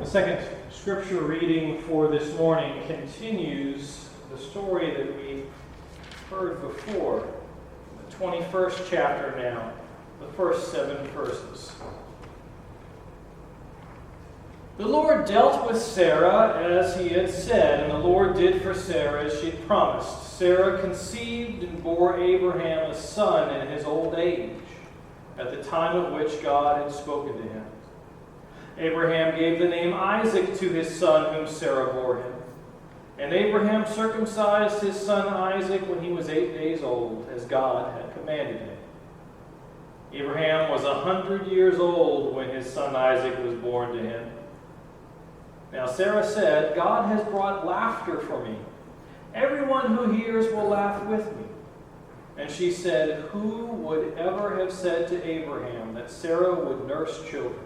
second scripture reading for this morning continues the story that we heard before, the 21st chapter now, the first 7 verses. The Lord dealt with Sarah as he had said, and the Lord did for Sarah as she had promised. Sarah conceived and bore Abraham a son in his old age, at the time of which God had spoken to him. Abraham gave the name Isaac to his son whom Sarah bore him. And Abraham circumcised his son Isaac when he was 8 days old, as God had commanded him. Abraham was 100 years old when his son Isaac was born to him. Now Sarah said, God has brought laughter for me. Everyone who hears will laugh with me. And she said, who would ever have said to Abraham that Sarah would nurse children?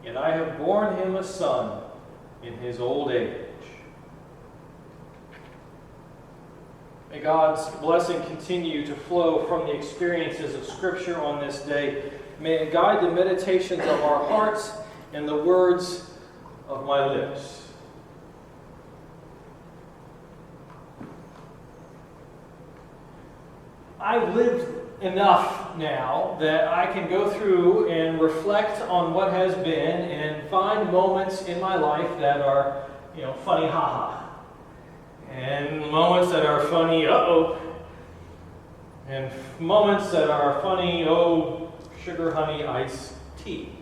Yet I have borne him a son in his old age. May God's blessing continue to flow from the experiences of Scripture on this day. May it guide the meditations of our hearts and the words of my lips. I've lived enough now that I can go through and reflect on what has been and find moments in my life that are, funny haha. And moments that are funny uh-oh. And moments that are funny, oh, sugar, honey, iced tea.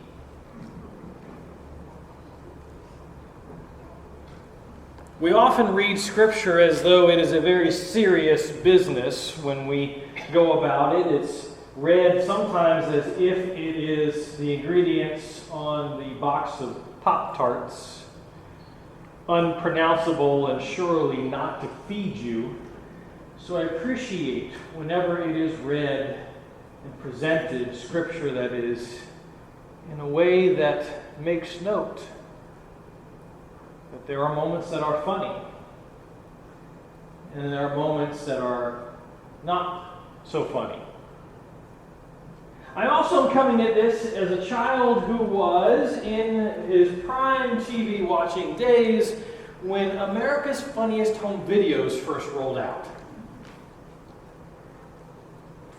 We often read Scripture as though it is a very serious business when we go about it. It's read sometimes as if it is the ingredients on the box of Pop-Tarts, unpronounceable and surely not to feed you. So I appreciate whenever it is read and presented Scripture that is in a way that makes note that there are moments that are funny, and there are moments that are not so funny. I also am coming at this as a child who was in his prime TV watching days when America's Funniest Home Videos first rolled out.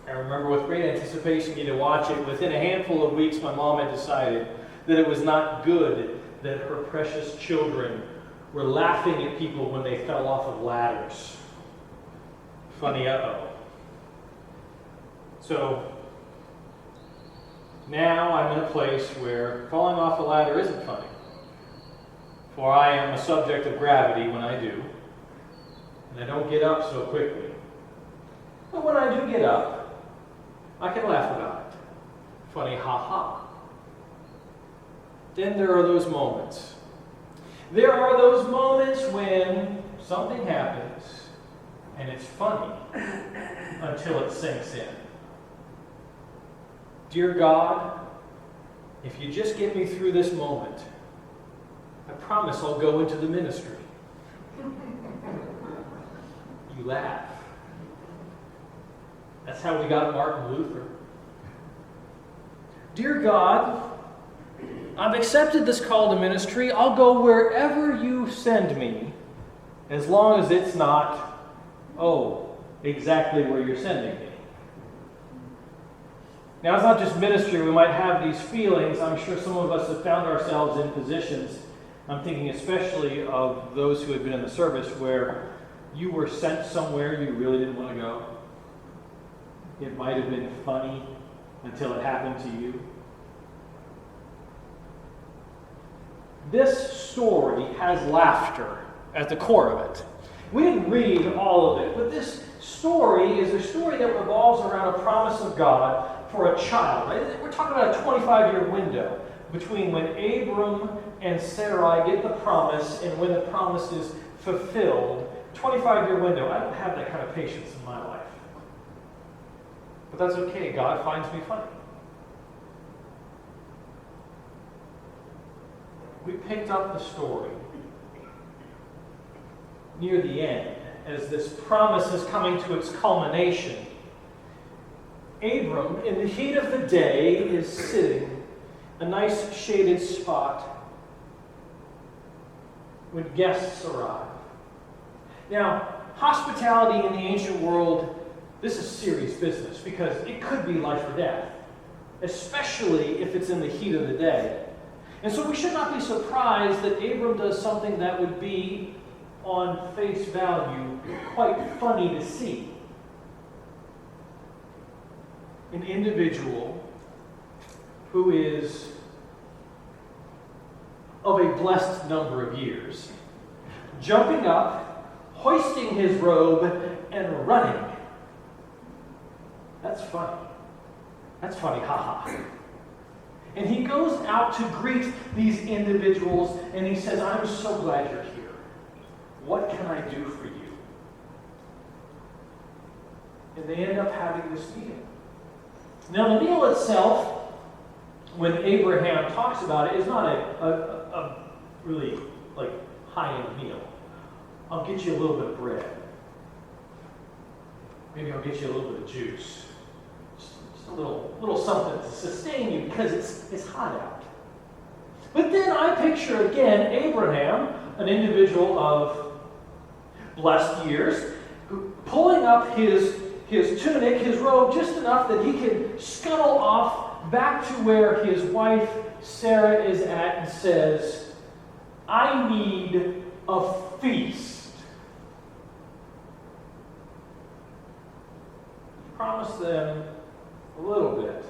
I remember with great anticipation getting to watch it. Within a handful of weeks, my mom had decided that it was not good that her precious children were laughing at people when they fell off of ladders. Funny uh-oh. So now I'm in a place where falling off a ladder isn't funny. For I am a subject of gravity when I do, and I don't get up so quickly. But when I do get up, I can laugh about it. Funny ha-ha. Then there are those moments. There are those moments when something happens and it's funny until it sinks in. Dear God, if you just get me through this moment, I promise I'll go into the ministry. You laugh. That's how we got Martin Luther. Dear God, I've accepted this call to ministry. I'll go wherever you send me, as long as it's not, exactly where you're sending me. Now, it's not just ministry. We might have these feelings. I'm sure some of us have found ourselves in positions, I'm thinking especially of those who had been in the service, where you were sent somewhere you really didn't want to go. It might have been funny until it happened to you. This story has laughter at the core of it. We didn't read all of it, but this story is a story that revolves around a promise of God for a child. Right? We're talking about a 25-year window between when Abram and Sarai get the promise and when the promise is fulfilled. 25-year window. I don't have that kind of patience in my life. But that's okay. God finds me funny. We picked up the story near the end as this promise is coming to its culmination. Abram, in the heat of the day, is sitting a nice shaded spot when guests arrive. Now, hospitality in the ancient world, this is serious business because it could be life or death, especially if it's in the heat of the day. And so we should not be surprised that Abram does something that would be, on face value, quite funny to see. An individual who is of a blessed number of years, jumping up, hoisting his robe, and running. That's funny. That's funny, haha. And he goes out to greet these individuals, and he says, I'm so glad you're here. What can I do for you? And they end up having this meal. Now, the meal itself, when Abraham talks about it, is not a really high-end meal. I'll get you a little bit of bread. Maybe I'll get you a little bit of juice. Just a little something to sustain you because it's hot out. But then I picture again Abraham, an individual of blessed years, pulling up his tunic, his robe, just enough that he can scuttle off back to where his wife Sarah is at and says, I need a feast. Promise them a little bit.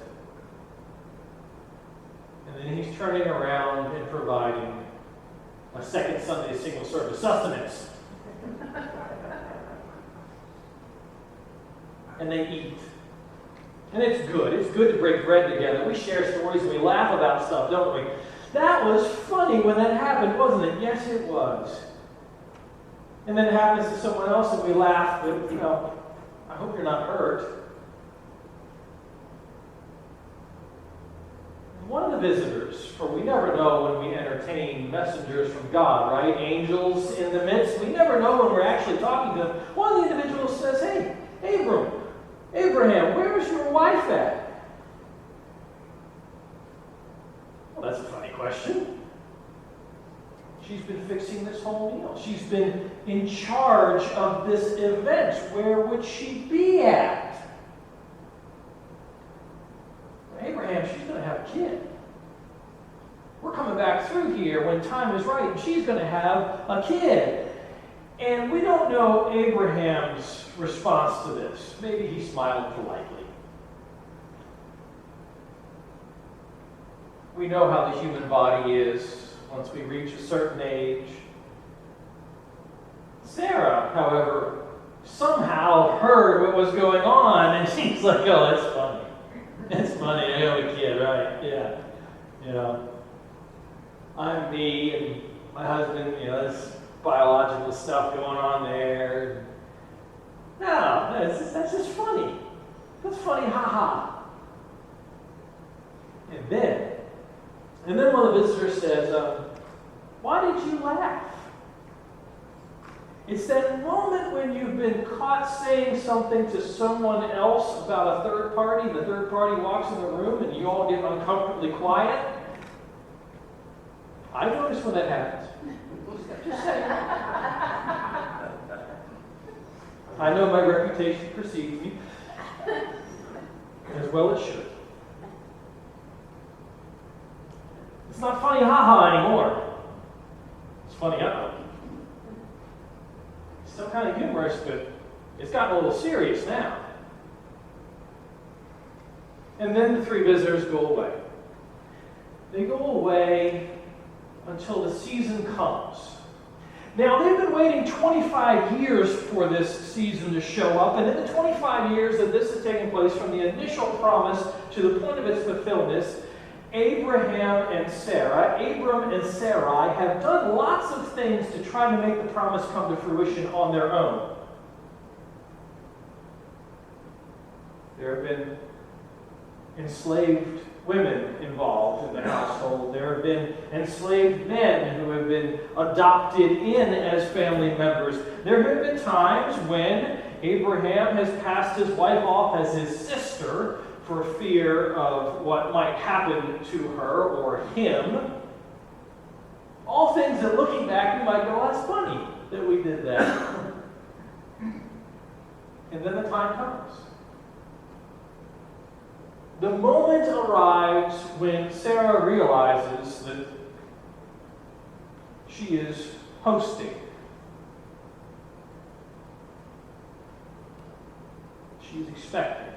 And then he's turning around and providing a second Sunday single service sustenance. And they eat. And it's good. It's good to break bread together. We share stories and we laugh about stuff, don't we? That was funny when that happened, wasn't it? Yes, it was. And then it happens to someone else and we laugh, but, I hope you're not hurt. One of the visitors, for we never know when we entertain messengers from God, right? Angels in the midst. We never know when we're actually talking to them. One of the individuals says, hey, Abraham, where's your wife at? Well, that's a funny question. She's been fixing this whole meal. She's been in charge of this event. Where would she be at? Abraham, she's going to have a kid. We're coming back through here when time is right, and she's going to have a kid. And we don't know Abraham's response to this. Maybe he smiled politely. We know how the human body is once we reach a certain age. Sarah, however, somehow heard what was going on, and she's like, oh, that's funny. It's funny, I have a kid, right? Yeah. I'm me, and my husband, there's biological stuff going on there. No, that's just funny. That's funny, ha-ha. And then one of the visitors says, why did you laugh? It's that moment when you've been caught saying something to someone else about a third party, the third party walks in the room, and you all get uncomfortably quiet. I notice when that happens. Just saying. I know my reputation precedes me, as well it should. It's not funny ha-ha anymore. It's funny uh-oh. Still kind of humorous, but it's gotten a little serious now. And then the three visitors go away. They go away until the season comes. Now, they've been waiting 25 years for this season to show up, and in the 25 years that this has taken place from the initial promise to the point of its fulfillment, Abram and Sarai have done lots of things to try to make the promise come to fruition on their own. There have been enslaved women involved in the household. There have been enslaved men who have been adopted in as family members. There have been times when Abraham has passed his wife off as his sister for fear of what might happen to her or him. All things that looking back, we might go, "That's funny that we did that." And then the time comes. The moment arrives when Sarah realizes that she is hosting. She's expecting.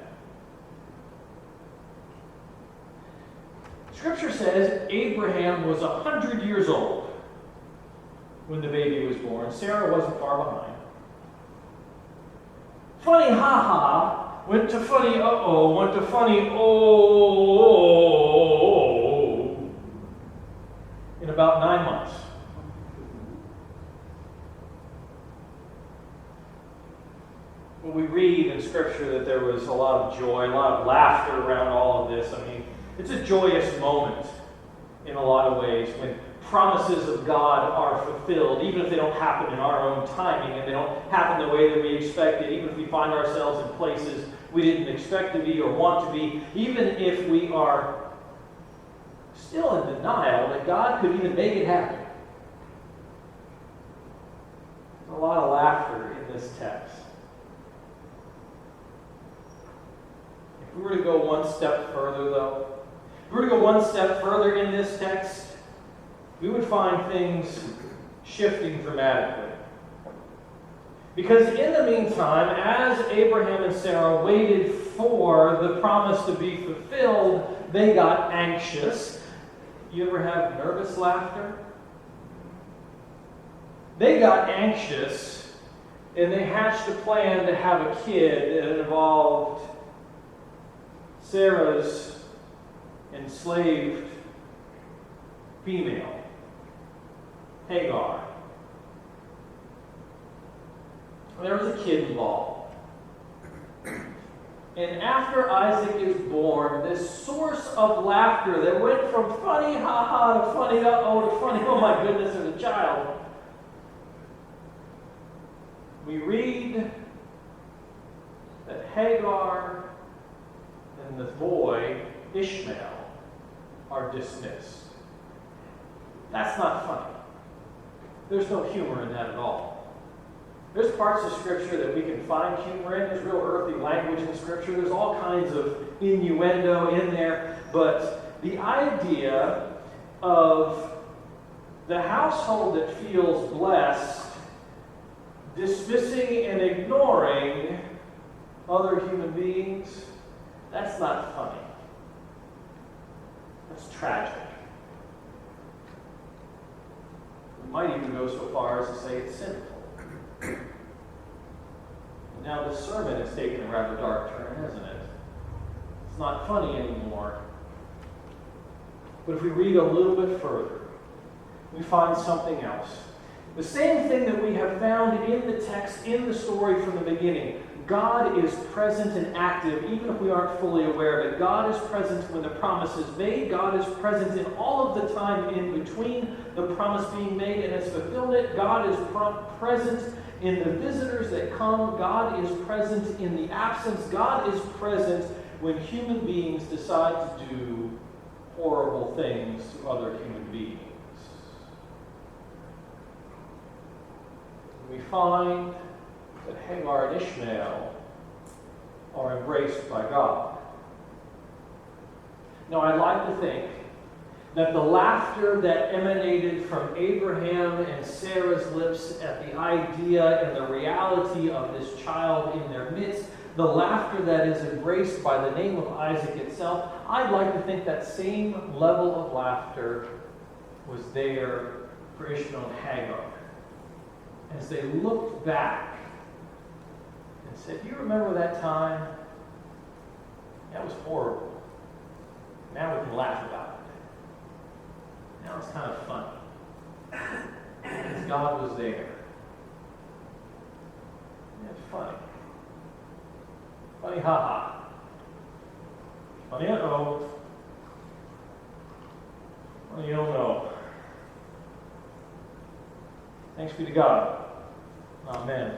Scripture says Abraham was 100 years old when the baby was born. Sarah wasn't far behind. Funny ha-ha went to funny uh-oh, went to funny oh in about 9 months. Well, we read in Scripture that there was a lot of joy, a lot of laughter around all of this. I mean, it's a joyous moment in a lot of ways when promises of God are fulfilled, even if they don't happen in our own timing and they don't happen the way that we expected, even if we find ourselves in places we didn't expect to be or want to be, even if we are still in denial that God could even make it happen. There's a lot of laughter in this text. If we were to go one step further, though, if we were to go one step further in this text, we would find things shifting dramatically. Because in the meantime, as Abraham and Sarah waited for the promise to be fulfilled, they got anxious. You ever have nervous laughter? They got anxious, and they hatched a plan to have a kid that involved Sarah's enslaved female, Hagar. There was a kid involved. And after Isaac is born, this source of laughter that went from funny ha-ha to funny uh-oh to funny oh my goodness, there's a child. We read that Hagar and the boy, Ishmael, are dismissed. That's not funny. There's no humor in that at all. There's parts of Scripture that we can find humor in. There's real earthly language in Scripture. There's all kinds of innuendo in there. But the idea of the household that feels blessed dismissing and ignoring other human beings, that's not funny. That's tragic. We might even go so far as to say it's sinful. Now this sermon has taken a rather dark turn, hasn't it? It's not funny anymore. But if we read a little bit further, we find something else. The same thing that we have found in the text, in the story from the beginning. God is present and active, even if we aren't fully aware of it. God is present when the promise is made. God is present in all of the time in between the promise being made and its fulfillment. God is present in the visitors that come. God is present in the absence. God is present when human beings decide to do horrible things to other human beings. We find that Hagar and Ishmael are embraced by God. Now, I'd like to think that the laughter that emanated from Abraham and Sarah's lips at the idea and the reality of this child in their midst, the laughter that is embraced by the name of Isaac itself, I'd like to think that same level of laughter was there for Ishmael and Hagar as they looked back and said, "Do you remember that time? That was horrible. Now we can laugh about it. Now it's kind of funny. Because God was there." Yeah, it's funny. Funny ha-ha. Funny uh-oh. Funny oh no. Thanks be to God. Amen.